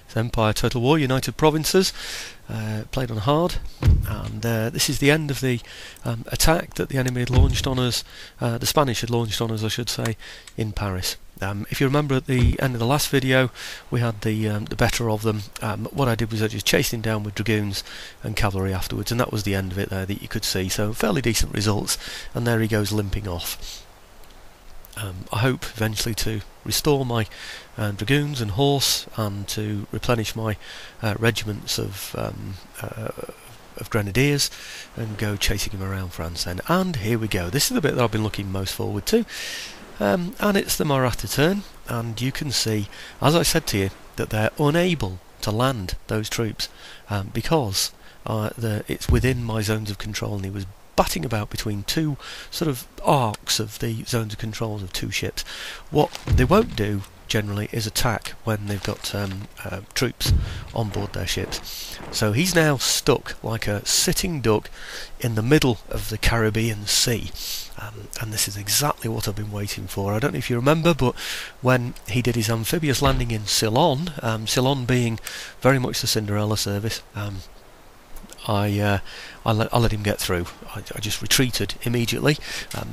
It's Empire Total War United Provinces, played on hard, and this is the end of the attack that the enemy had launched on us, the Spanish had launched on us I should say, in Paris. If you remember at the end of the last video we had the better of them. What I did was I just chased him down with dragoons and cavalry afterwards, and that was the end of it there that you could see, so fairly decent results, and there he goes limping off. I hope eventually to restore my dragoons and horse, and to replenish my regiments of grenadiers, and go chasing him around France then. And here we go, this is the bit that I've been looking most forward to, and it's the Maratha turn, and you can see, as I said to you, that they're unable to land those troops because it's within my zones of control, and he was batting about between two sort of arcs of the zones of control of two ships. What they won't do generally is attack when they've got troops on board their ships. So he's now stuck like a sitting duck in the middle of the Caribbean Sea, and this is exactly what I've been waiting for. I don't know if you remember, but when he did his amphibious landing in Ceylon, Ceylon being very much the Cinderella service, I let him get through. I just retreated immediately.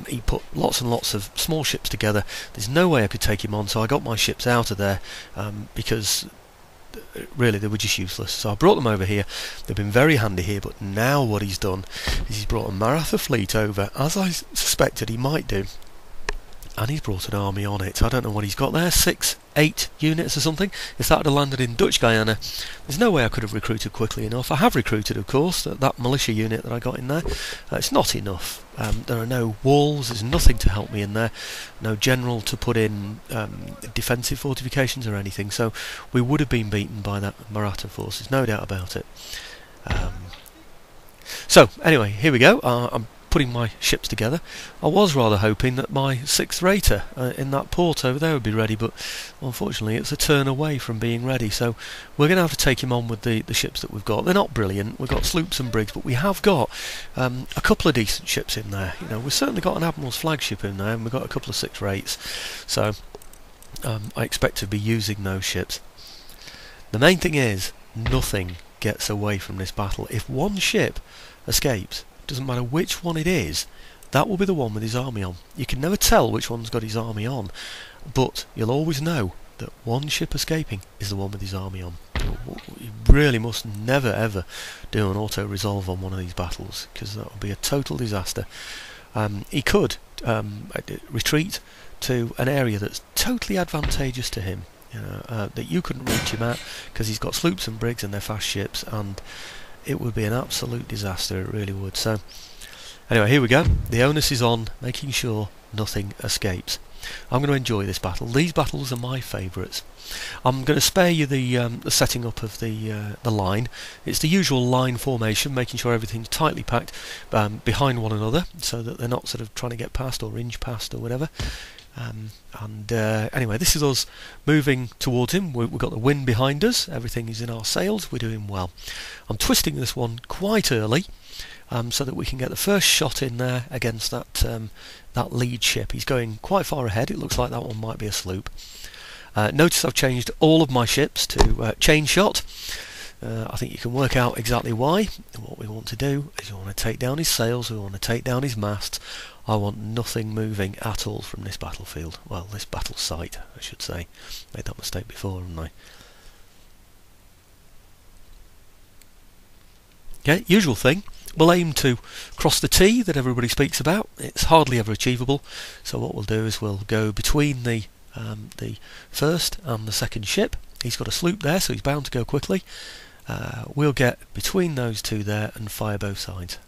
He put lots and lots of small ships together. There's no way I could take him on, so I got my ships out of there because really they were just useless. So I brought them over here. They've been very handy here, but now what he's done is he's brought a Maratha fleet over, as I suspected he might do, and he's brought an army on it. I don't know what he's got there, 6-8 units or something. If that had landed in Dutch Guyana, there's no way I could have recruited quickly enough. I have recruited, of course, that militia unit that I got in there. It's not enough. There are no walls, there's nothing to help me in there, no general to put in defensive fortifications or anything, so we would have been beaten by that Maratha force, there's no doubt about it. So anyway, here we go. I'm putting my ships together. I was rather hoping that my 6th Raider in that port over there would be ready, but unfortunately it's a turn away from being ready, so we're going to have to take him on with the ships that we've got. They're not brilliant, we've got sloops and brigs, but we have got a couple of decent ships in there. You know, we've certainly got an Admiral's flagship in there, and we've got a couple of 6 rates, so I expect to be using those ships. The main thing is, nothing gets away from this battle. If one ship escapes, doesn't matter which one it is, that will be the one with his army on. You can never tell which one's got his army on, but you'll always know that one ship escaping is the one with his army on. You really must never ever do an auto-resolve on one of these battles, because that would be a total disaster. He could retreat to an area that's totally advantageous to him, you know, that you couldn't reach him at, because he's got sloops and brigs and they're fast ships, and it would be an absolute disaster, it really would. So anyway, here we go. The onus is on making sure nothing escapes. I'm going to enjoy this battle. These battles are my favourites. I'm going to spare you the setting up of the line. It's the usual line formation, making sure everything's tightly packed behind one another, so that they're not sort of trying to get past or inch past or whatever. Anyway, this is us moving towards him. We've got the wind behind us, everything is in our sails, we're doing well. I'm twisting this one quite early so that we can get the first shot in there against that lead ship. He's going quite far ahead, it looks like that one might be a sloop. Notice I've changed all of my ships to chain shot. I think you can work out exactly why. And what we want to do is we want to take down his sails, we want to take down his masts. I want nothing moving at all from this battlefield. Well, this battle site, I should say. Made that mistake before, haven't I? Okay, usual thing. We'll aim to cross the T that everybody speaks about. It's hardly ever achievable. So what we'll do is we'll go between the first and the second ship. He's got a sloop there, so he's bound to go quickly. We'll get between those two there and fire both sides.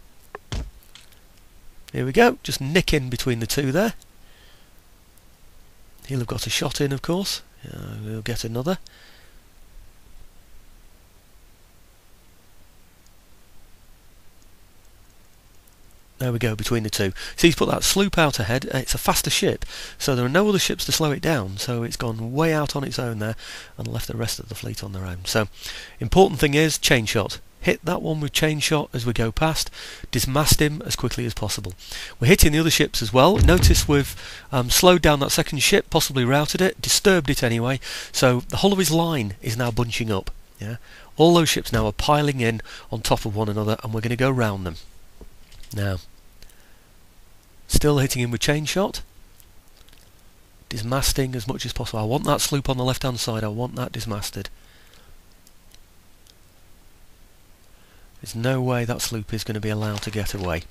Here we go, just nick in between the two there. He'll have got a shot in, of course. We'll get another. There we go, between the two. See, he's put that sloop out ahead. It's a faster ship, so there are no other ships to slow it down, so it's gone way out on its own there and left the rest of the fleet on their own. So, important thing is chain shot. Hit that one with chain shot as we go past, dismast him as quickly as possible. We're hitting the other ships as well. Notice we've slowed down that second ship, possibly routed it, disturbed it anyway, so the whole of his line is now bunching up. Yeah, all those ships now are piling in on top of one another, and we're going to go round them. Now, still hitting him with chain shot, dismasting as much as possible. I want that sloop on the left hand side, I want that dismasted. There's no way that sloop is going to be allowed to get away.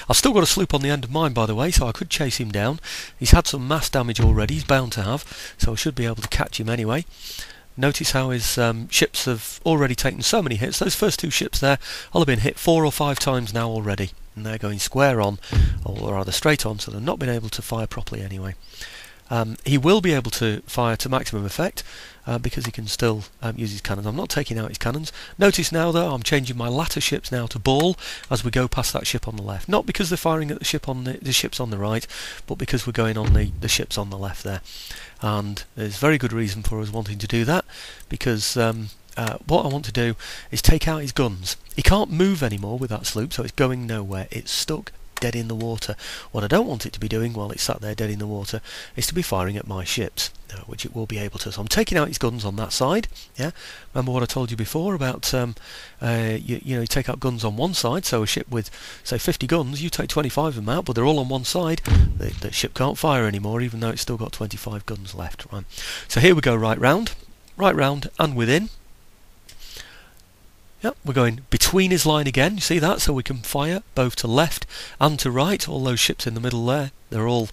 I've still got a sloop on the end of mine, by the way, so I could chase him down. He's had some mass damage already, he's bound to have, so I should be able to catch him anyway. Notice how his ships have already taken so many hits. Those first two ships there will have been hit 4 or 5 times now already, and they're going square on, or rather straight on, so they've not been able to fire properly anyway. He will be able to fire to maximum effect because he can still use his cannons. I'm not taking out his cannons. Notice now though I'm changing my latter ships now to ball as we go past that ship on the left. Not because they're firing at the ship on the ships on the right, but because we're going on the ships on the left there. And there's very good reason for us wanting to do that, because what I want to do is take out his guns. He can't move anymore with that sloop, so it's going nowhere. It's stuck dead in the water. What I don't want it to be doing while it's sat there dead in the water is to be firing at my ships, which it will be able to. So I'm taking out its guns on that side. Yeah, remember what I told you before about you take out guns on one side. So a ship with say 50 guns, you take 25 of them out, but they're all on one side. The ship can't fire anymore, even though it's still got 25 guns left. Right. So here we go, right round, and within. Yep, we're going between his line again, you see that, so we can fire both to left and to right. All those ships in the middle there, they're all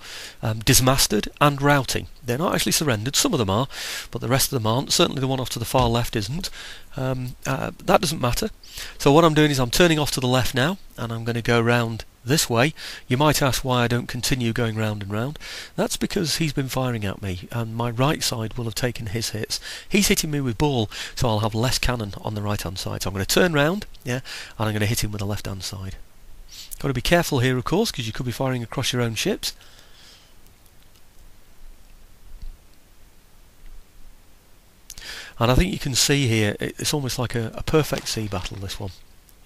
dismasted and routing. They're not actually surrendered, some of them are, but the rest of them aren't. Certainly the one off to the far left isn't. That doesn't matter. So what I'm doing is I'm turning off to the left now, and I'm going to go round this way. You might ask why I don't continue going round and round. That's because he's been firing at me, and my right side will have taken his hits. He's hitting me with ball, so I'll have less cannon on the right hand side. So I'm going to turn round, yeah, and I'm going to hit him with the left hand side. Got to be careful here, of course, because you could be firing across your own ships. And I think you can see here, it's almost like a perfect sea battle, this one.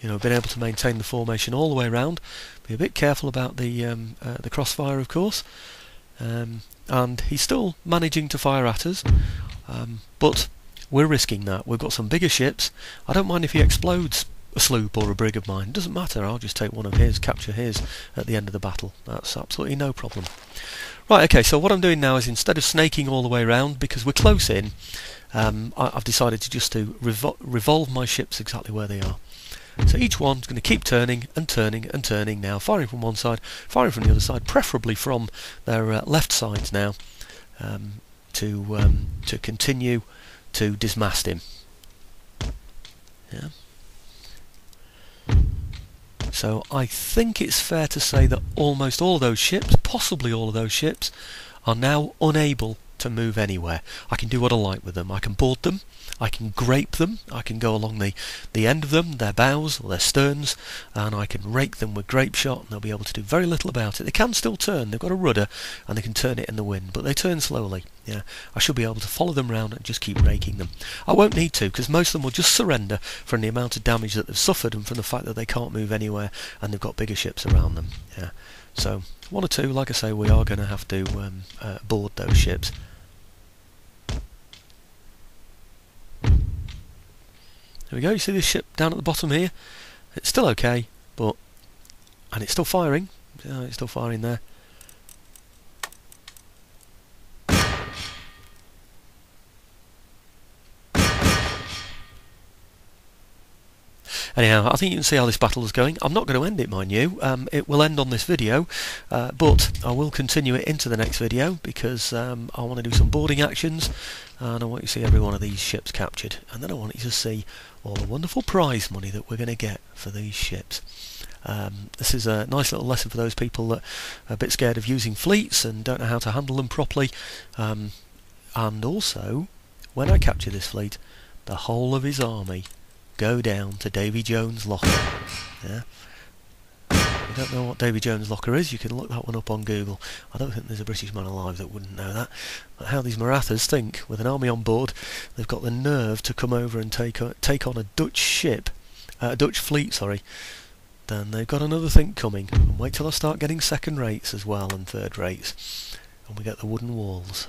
You know, been able to maintain the formation all the way around. Be a bit careful about the crossfire, of course. And he's still managing to fire at us, but we're risking that. We've got some bigger ships. I don't mind if he explodes a sloop or a brig of mine. It doesn't matter. I'll just take one of his, capture his at the end of the battle. That's absolutely no problem. Right, okay, so what I'm doing now is instead of snaking all the way around, because we're close in, I've decided to revolve my ships exactly where they are. So each one's going to keep turning and turning and turning now, firing from one side, firing from the other side, preferably from their left sides now, to continue to dismast him. Yeah. So I think it's fair to say that almost all of those ships, possibly all of those ships, are now unable to move anywhere. I can do what I like with them. I can board them, I can grape them, I can go along the end of them, their bows or their sterns, and I can rake them with grape shot, and they'll be able to do very little about it. They can still turn, they've got a rudder and they can turn it in the wind, but they turn slowly. Yeah, I should be able to follow them round and just keep raking them. I won't need to, because most of them will just surrender from the amount of damage that they've suffered and from the fact that they can't move anywhere and they've got bigger ships around them. Yeah, so one or two, like I say, we are going to have to board those ships. There we go, you see this ship down at the bottom here? It's still okay, and it's still firing. It's still firing there. Anyhow, I think you can see how this battle is going. I'm not going to end it, mind you. It will end on this video, but I will continue it into the next video, because I want to do some boarding actions, and I want you to see every one of these ships captured, and then I want you to see all the wonderful prize money that we're going to get for these ships. This is a nice little lesson for those people that are a bit scared of using fleets and don't know how to handle them properly, and also, when I capture this fleet, the whole of his army go down to Davy Jones' locker. Yeah. There we don't know what Davy Jones' locker is, you can look that one up on Google. I don't think there's a British man alive that wouldn't know that. But how these Marathas think, with an army on board, they've got the nerve to come over and take on a Dutch ship, a Dutch fleet, sorry. Then they've got another think coming. And wait till I start getting second rates as well and third rates, and we get the wooden walls.